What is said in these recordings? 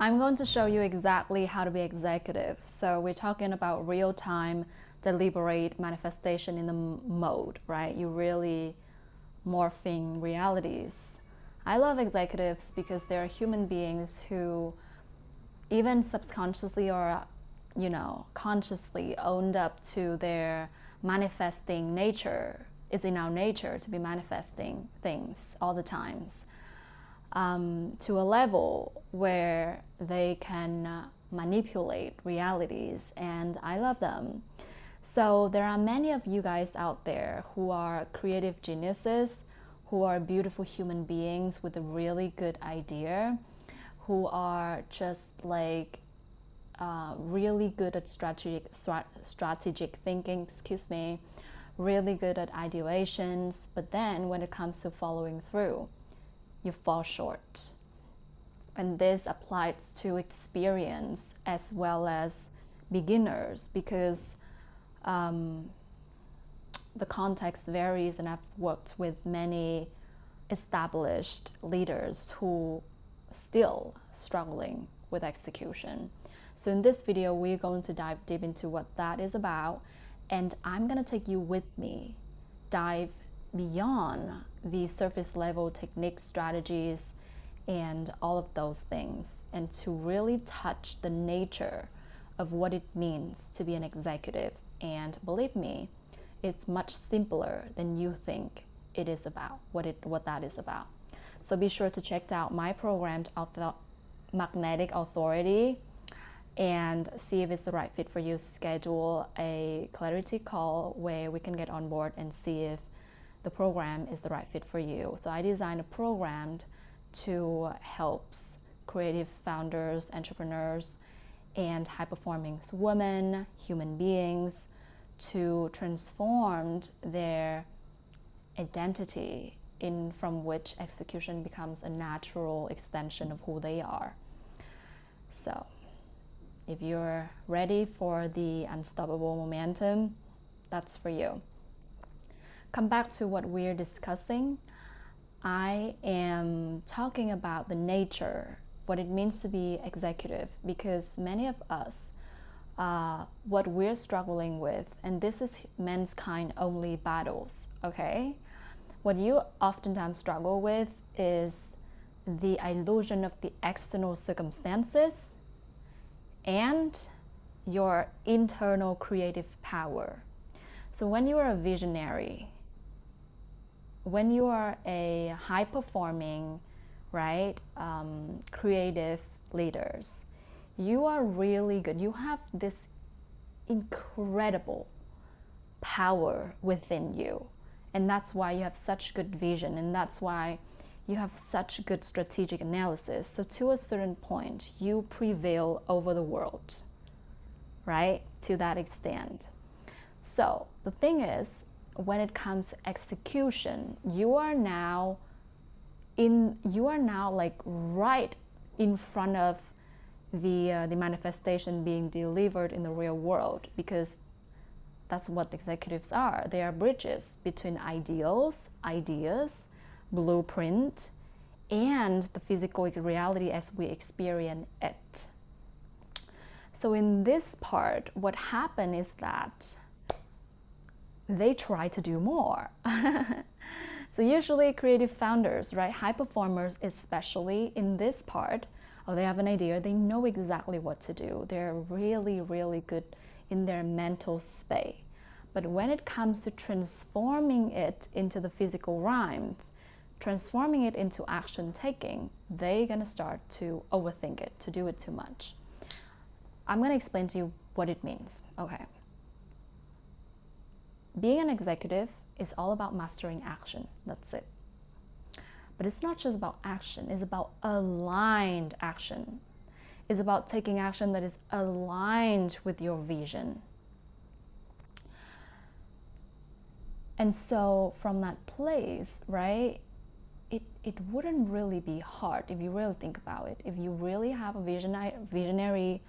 I'm going to show you exactly how to be executive. So we're talking about real-time, deliberate manifestation in the mode, right? You really morphing realities. I love executives because they're human beings who even subconsciously or consciously owned up to their manifesting nature. It's in our nature to be manifesting things all the times, to a level where they can manipulate realities, and I love them. So there are many of you guys out there who are creative geniuses, who are beautiful human beings with a really good idea, who are just like really good at strategic thinking, really good at ideations, but then when it comes to following through, you fall short. And this applies to experience as well as beginners, because the context varies, and I've worked with many established leaders who still struggling with execution. So in this video, we're going to dive deep into what that is about, and I'm going to take you with me, dive beyond the surface level techniques, strategies, and all of those things, and to really touch the nature of what it means to be an executive. And believe me, it's much simpler than you think it is about, what that is about. So be sure to check out my program, Magnetic Authority, and see if it's the right fit for you. Schedule a clarity call where we can get on board and see if the program is the right fit for you. So I designed a program to help creative founders, entrepreneurs, and high-performing women, human beings, to transform their identity from which execution becomes a natural extension of who they are. So if you're ready for the unstoppable momentum, that's for you. Come back to what we're discussing. I am talking about the nature, what it means to be executive, because many of us, what we're struggling with, and this is mankind only battles, okay? What you oftentimes struggle with is the illusion of the external circumstances and your internal creative power. So when you are a visionary, when you are a high-performing, right, creative leaders, you are really good. You have this incredible power within you. And that's why you have such good vision, and that's why you have such good strategic analysis. So to a certain point, you prevail over the world, right? To that extent. So the thing is, when it comes to execution, you are now like right in front of the manifestation being delivered in the real world, because that's what executives are. They are bridges between ideas, blueprint, and the physical reality as we experience it. So in this part, what happened is that they try to do more. So usually creative founders, right, high performers, especially in this part, they have an idea, they know exactly what to do. They're really, really good in their mental space. But when it comes to transforming it into the physical realm, transforming it into action taking, they're gonna start to overthink it, to do it too much. I'm gonna explain to you what it means. Okay. Being an executive is all about mastering action. That's it. But it's not just about action, it's about aligned action. It's about taking action that is aligned with your vision. And so from that place, right, it wouldn't really be hard if you really think about it. If you really have a visionary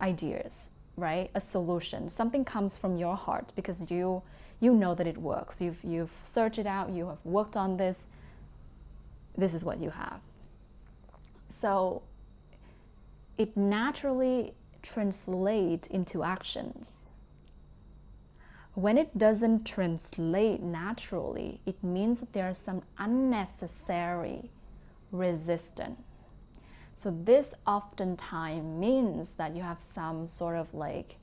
ideas, right, a solution, something comes from your heart because you know that it works. You've searched it out, you have worked on this. This is what you have. So it naturally translates into actions. When it doesn't translate naturally, it means that there's some unnecessary resistance. So this oftentimes means that you have some sort of like,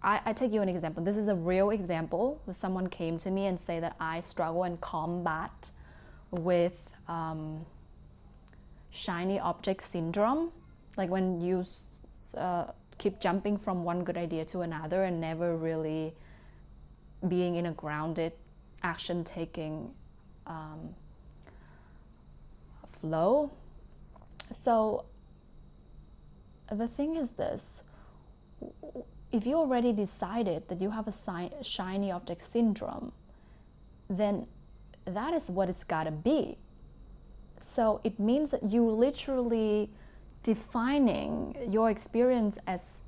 I take you an example. This is a real example. Someone came to me and say that I struggle and combat with shiny object syndrome. Like when you keep jumping from one good idea to another and never really being in a grounded, action-taking flow. So the thing is this, if you already decided that you have a shiny object syndrome, then that is what it's gotta be. So it means that you literally defining your experience as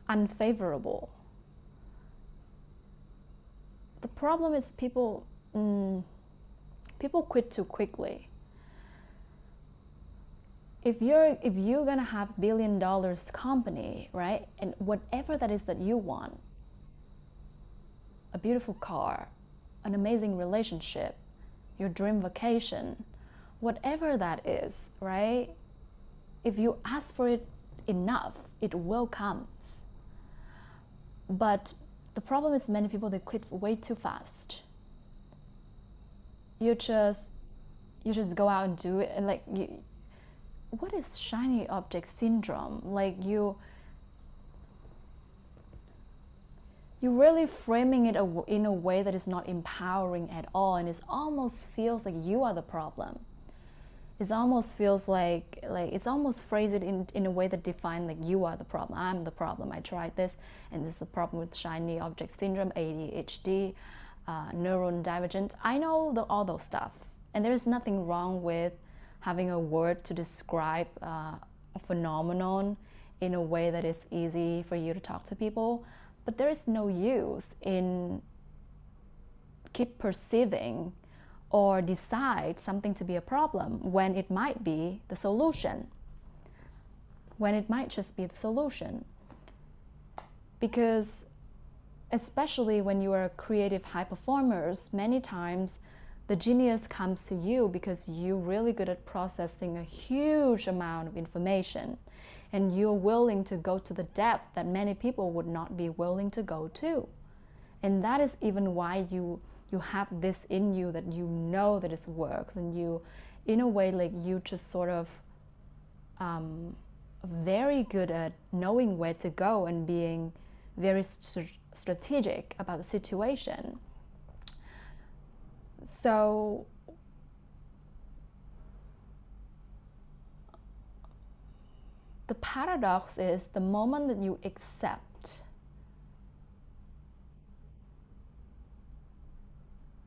unfavorable. The problem is people quit too quickly. If you're gonna have $1 billion company, right, and whatever that is that you want, a beautiful car, an amazing relationship, your dream vacation, whatever that is, right, if you ask for it enough, it will come. But the problem is many people, they quit way too fast. You just go out and do it, and like what is shiny object syndrome? Like you really framing it in a way that is not empowering at all, and it almost feels like you are the problem. It almost feels like it's almost phrased it in a way that defines like you are the problem. I'm the problem. I tried this, and this is the problem with shiny object syndrome, ADHD, neurodivergent. I know all those stuff, and there is nothing wrong with having a word to describe a phenomenon in a way that is easy for you to talk to people. But there is no use in keep perceiving or decide something to be a problem when it might be the solution, when it might just be the solution. Because especially when you are creative high performers, many times the genius comes to you because you're really good at processing a huge amount of information, and you're willing to go to the depth that many people would not be willing to go to. And that is even why you have this in you, that you know that it works, and you, in a way, like you just sort of very good at knowing where to go and being very strategic about the situation. So the paradox is the moment that you accept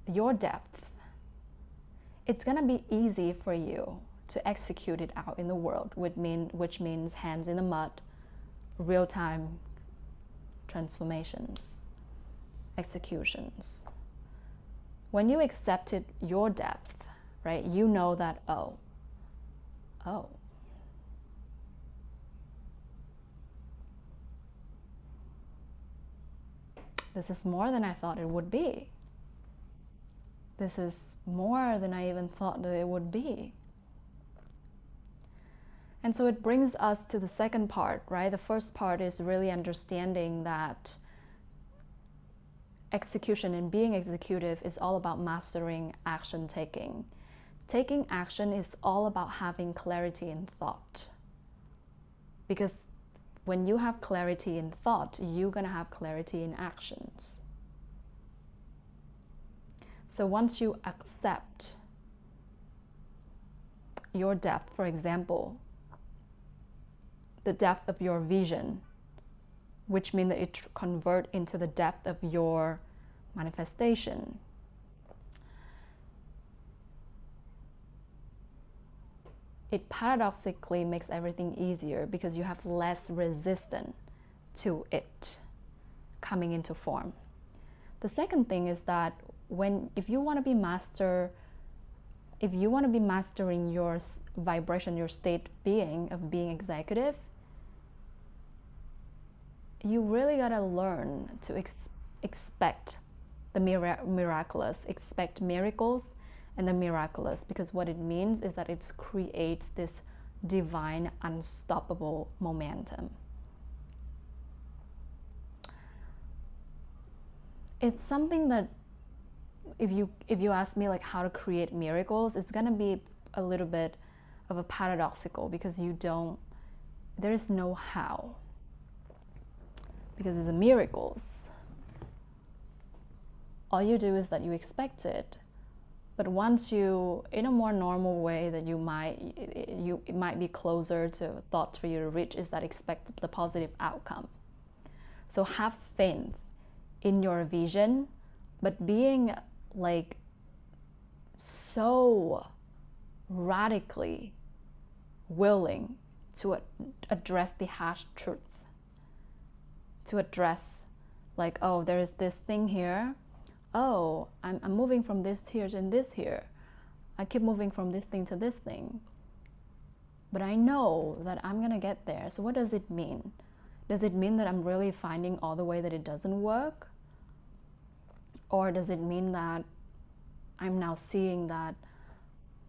your depth, it's gonna be easy for you to execute it out in the world, which means hands in the mud, real-time transformations, executions. When you accepted your depth, right, you know that, oh, this is more than I thought it would be. This is more than I even thought that it would be. And so it brings us to the second part, right? The first part is really understanding that execution and being executive is all about mastering action taking. Taking action is all about having clarity in thought. Because when you have clarity in thought, you're gonna have clarity in actions. So once you accept your depth, for example, the depth of your vision, which means that it converts into the depth of your manifestation. It paradoxically makes everything easier because you have less resistance to it coming into form. The second thing is that if you want to be mastering your vibration, your state of being executive, you really gotta learn to expect the miraculous, expect miracles and the miraculous, because what it means is that it creates this divine, unstoppable momentum. It's something that if you ask me like how to create miracles, it's gonna be a little bit of a paradoxical, because there is no how, because it's a miracles. All you do is that you expect it, but once you, in a more normal way that it might be closer to a thought for you to reach, is that expect the positive outcome. So have faith in your vision, but being like so radically willing to address the harsh truth, to address like, oh, there is this thing here, oh, I'm moving from this here to this here, I keep moving from this thing to this thing, but I know that I'm gonna get there. So what does it mean? Does it mean that I'm really finding all the way that it doesn't work? Or does it mean that I'm now seeing that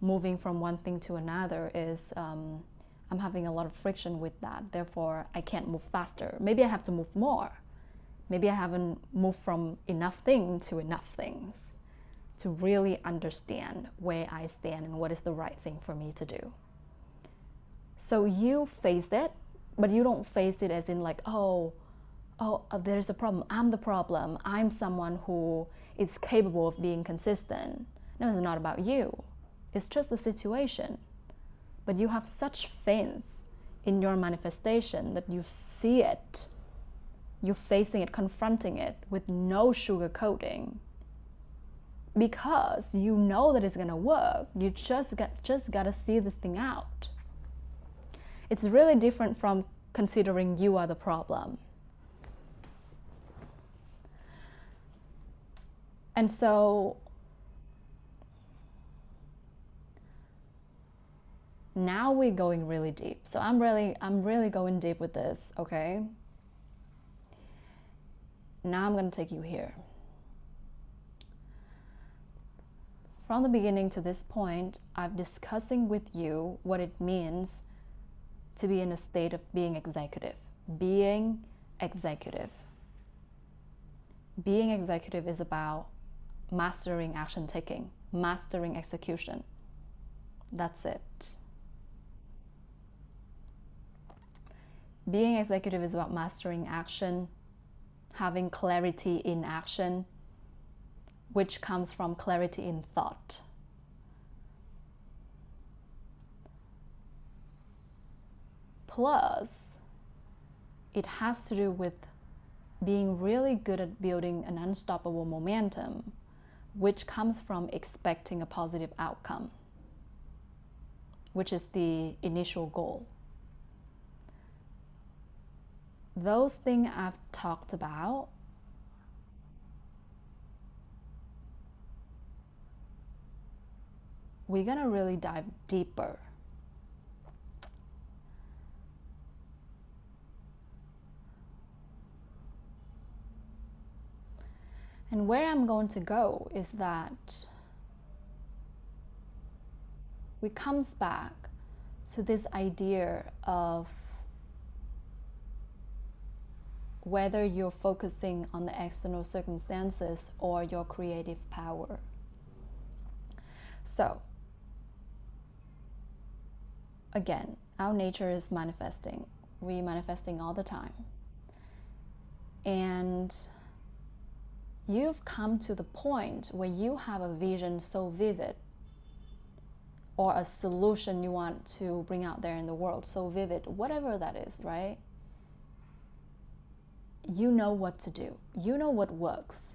moving from one thing to another is, I'm having a lot of friction with that, therefore I can't move faster. Maybe I have to move more. Maybe I haven't moved from enough thing to enough things to really understand where I stand and what is the right thing for me to do. So you face it, but you don't face it as in like, oh, there's a problem, I'm the problem, I'm someone who is capable of being consistent. No, it's not about you. It's just the situation. But you have such faith in your manifestation that you see it, you're facing it, confronting it with no sugarcoating, because you know that it's gonna work. You just gotta see this thing out. It's really different from considering you are the problem. And so now we're going really deep. So I'm really going deep with this, okay? Now I'm going to take you here. From the beginning to this point, I'm discussing with you what it means to be in a state of being executive. Being executive. Being executive is about mastering action taking, mastering execution. That's it. Being executive is about mastering action, having clarity in action, which comes from clarity in thought. Plus, it has to do with being really good at building an unstoppable momentum, which comes from expecting a positive outcome, which is the initial goal. Those things I've talked about we're gonna really dive deeper. And where I'm going to go is that we comes back to this idea of whether you're focusing on the external circumstances or your creative power. So, again, our nature is manifesting. We're manifesting all the time. And you've come to the point where you have a vision so vivid, or a solution you want to bring out there in the world so vivid, whatever that is, right? You know what to do. You know what works.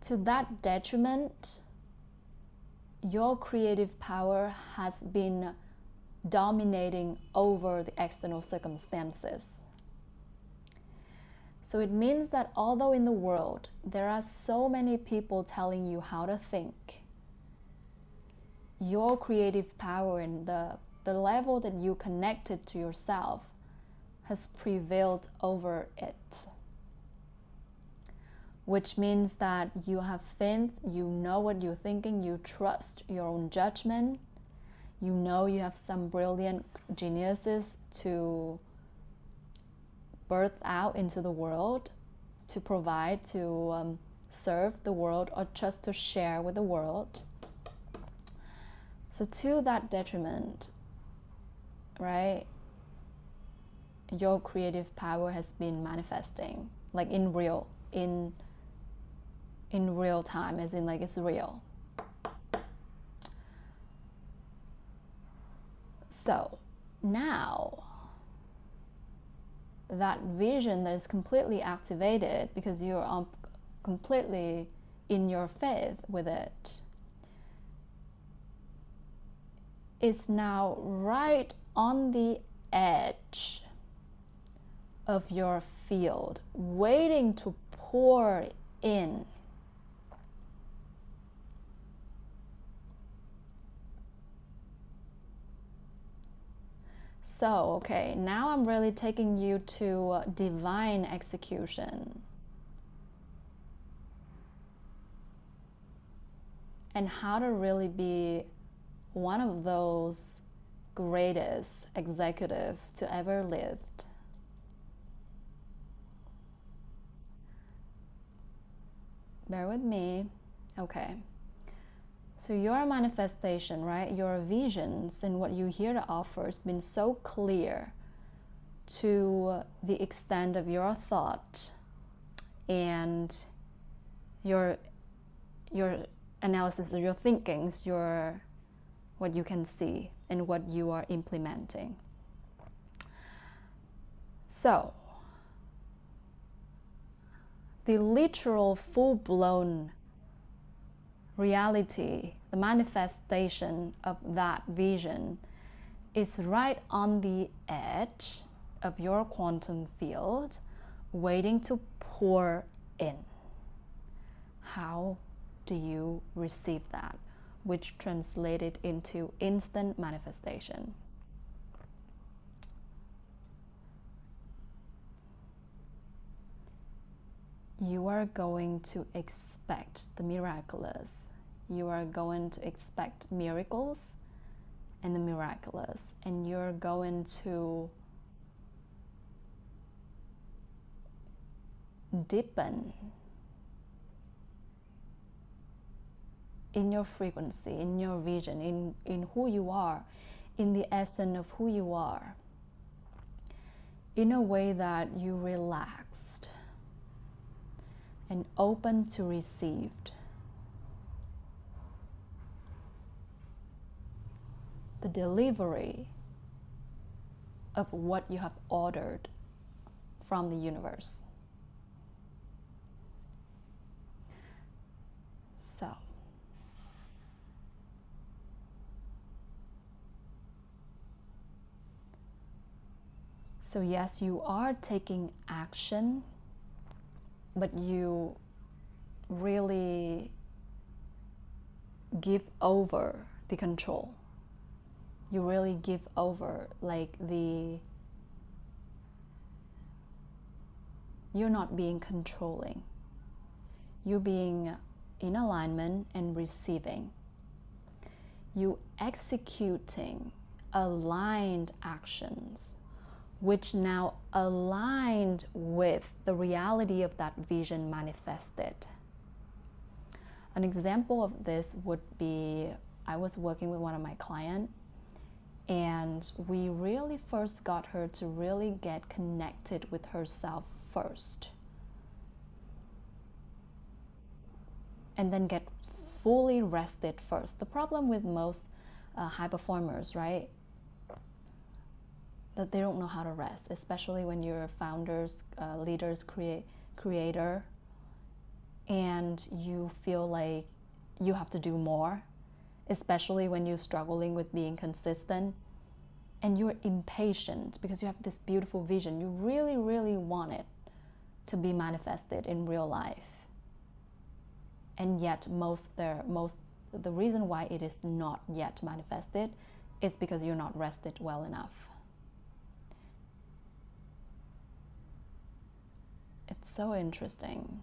To that detriment, your creative power has been dominating over the external circumstances. So it means that although in the world there are so many people telling you how to think, your creative power and the level that you connected to yourself has prevailed over it. Which means that you have faith, you know what you're thinking, you trust your own judgment, you know you have some brilliant geniuses to birth out into the world, to provide, to serve the world, or just to share with the world. So to that detriment, right, your creative power has been manifesting, like in real time, as in like it's real. So now that vision that is completely activated because you're completely in your faith with it is now right on the edge of your field, waiting to pour in. So, okay, now I'm really taking you to divine execution. And how to really be one of those greatest executive to ever lived. Bear with me. Okay. So your manifestation, right? Your visions and what you here to offer has been so clear to the extent of your thought and your analysis of your thinkings, your what you can see and what you are implementing. So the literal full-blown reality, the manifestation of that vision is right on the edge of your quantum field, waiting to pour in. How do you receive that? Which translated into instant manifestation. You are going to expect the miraculous. You are going to expect miracles and the miraculous. And you're going to deepen in your frequency, in your vision, in who you are, in the essence of who you are, in a way that you relaxed and open to receive the delivery of what you have ordered from the universe. So yes, you are taking action, but you really give over the control. You really give over you're not being controlling. You're being in alignment and receiving. You executing aligned actions, which now aligned with the reality of that vision manifested. An example of this would be, I was working with one of my clients, and we really first got her to really get connected with herself first, and then get fully rested first. The problem with most high performers, right, that they don't know how to rest, especially when you're founders, leaders, creator, and you feel like you have to do more, especially when you're struggling with being consistent, and you're impatient because you have this beautiful vision. You really, really want it, to be manifested in real life. And yet the reason why it is not yet manifested is because you're not rested well enough. It's so interesting.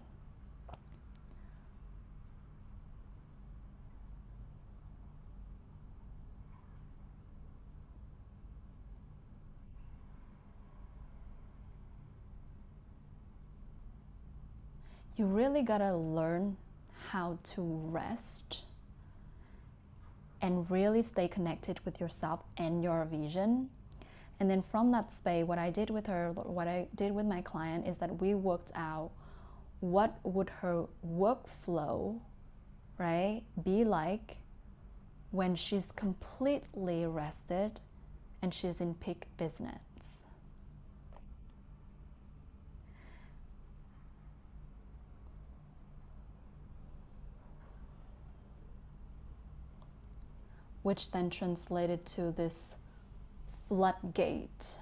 You really gotta learn how to rest and really stay connected with yourself and your vision. And then from that space, what I did with my client is that we worked out what would her workflow, right, be like when she's completely rested and she's in peak business. Which then translated to this floodgate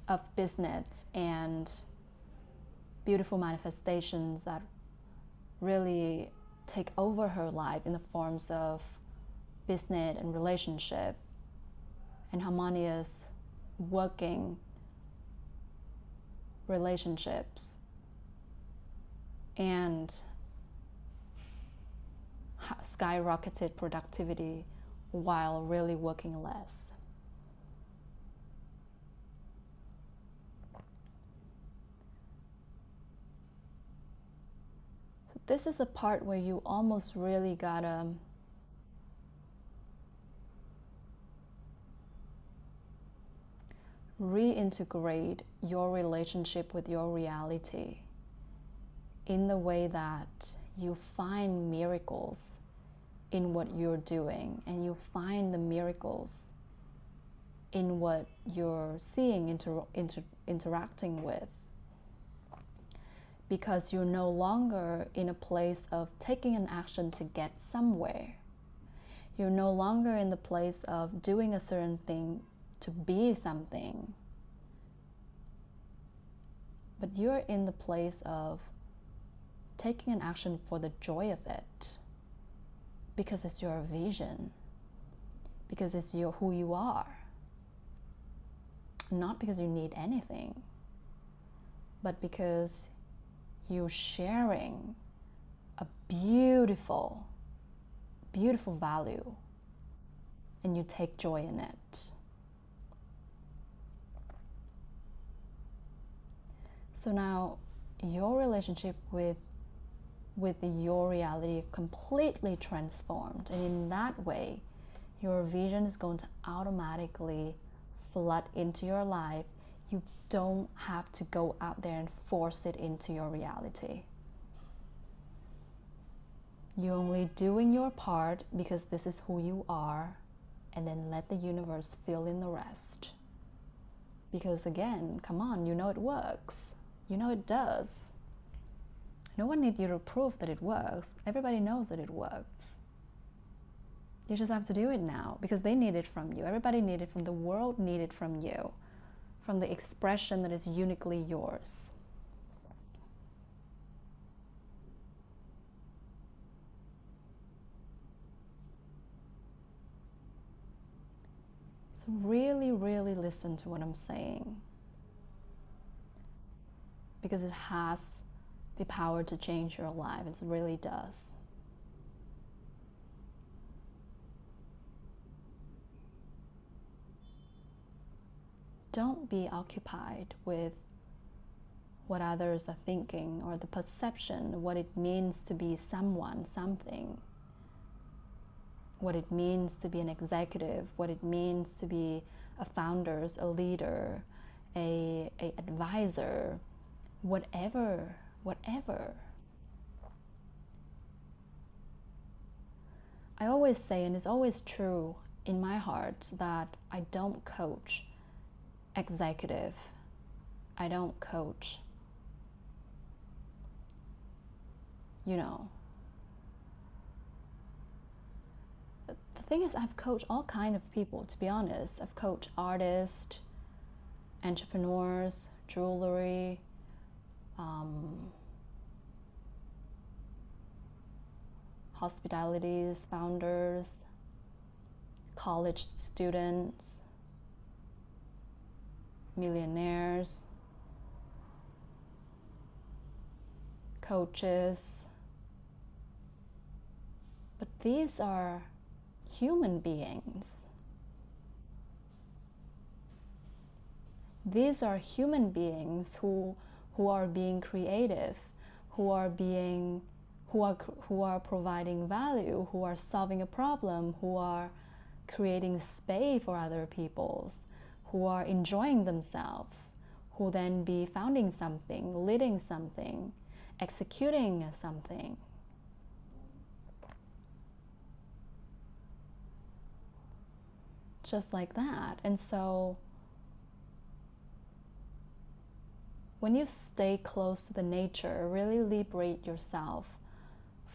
of business and beautiful manifestations that really take over her life in the forms of business and relationship and harmonious working relationships and skyrocketed productivity while really working less. So this is the part where you almost really gotta reintegrate your relationship with your reality in the way that you find miracles in what you're doing, and you find the miracles in what you're seeing, interacting with, because you're no longer in a place of taking an action to get somewhere. You're no longer in the place of doing a certain thing to be something, but you're in the place of taking an action for the joy of it, because it's your vision, because it's who you are, not because you need anything, but because you're sharing a beautiful, beautiful value, and you take joy in it. So now your relationship with your reality completely transformed, and in that way your vision is going to automatically flood into your life. You don't have to go out there and force it into your reality. You're only doing your part because this is who you are, and then let the universe fill in the rest. Because again, come on, you know it works. You know it does. No one needs you to prove that it works. Everybody knows that it works. You just have to do it now because they need it from you. Everybody needs it from the world, need it from you, from the expression that is uniquely yours. So really, really listen to what I'm saying, because it has the power to change your life. It really does. Don't be occupied with what others are thinking or the perception, what it means to be someone, something, what it means to be an executive, what it means to be a founder, a leader, a advisor, whatever. I always say, and it's always true in my heart, that I don't coach executive. I don't coach, the thing is, I've coached all kinds of people, to be honest. I've coached artists, entrepreneurs, jewelry, hospitalities, founders, college students, millionaires, coaches. But these are human beings. These are human beings who are being creative, who are providing value, who are solving a problem, who are creating space for other peoples, who are enjoying themselves, who then be founding something, leading something, executing something. Just like that. And so when you stay close to the nature, really liberate yourself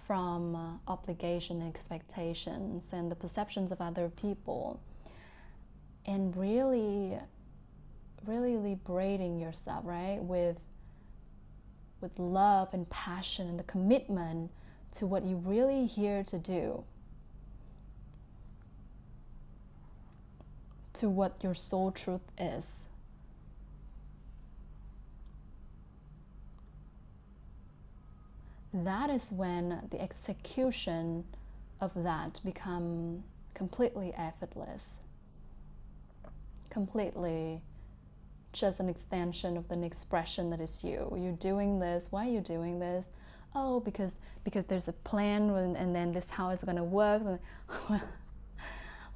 from obligation and expectations and the perceptions of other people, and really liberating yourself, right, with love and passion and the commitment to what you're really here to do, to what your soul truth is. That is when the execution of that become completely effortless, completely just an extension of an expression that is you. You're doing this. Why are you doing this? Oh, because there's a plan, and then this how it's going to work. Well,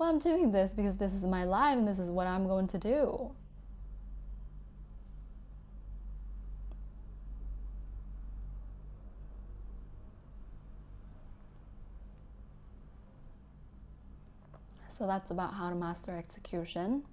I'm doing this because this is my life and this is what I'm going to do. So that's about how to master execution.